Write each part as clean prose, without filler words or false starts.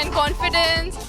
and confidence.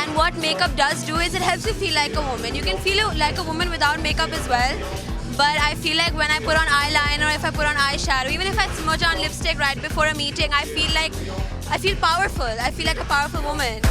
and what makeup does do is it helps you feel like a woman. You can feel like a woman without makeup as well, but I feel like when I put on eyeliner or if I put on eyeshadow, even if I smudge on lipstick right before a meeting, I feel powerful. I feel like a powerful woman.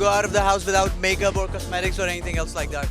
go out of the house without makeup or cosmetics or anything else like that.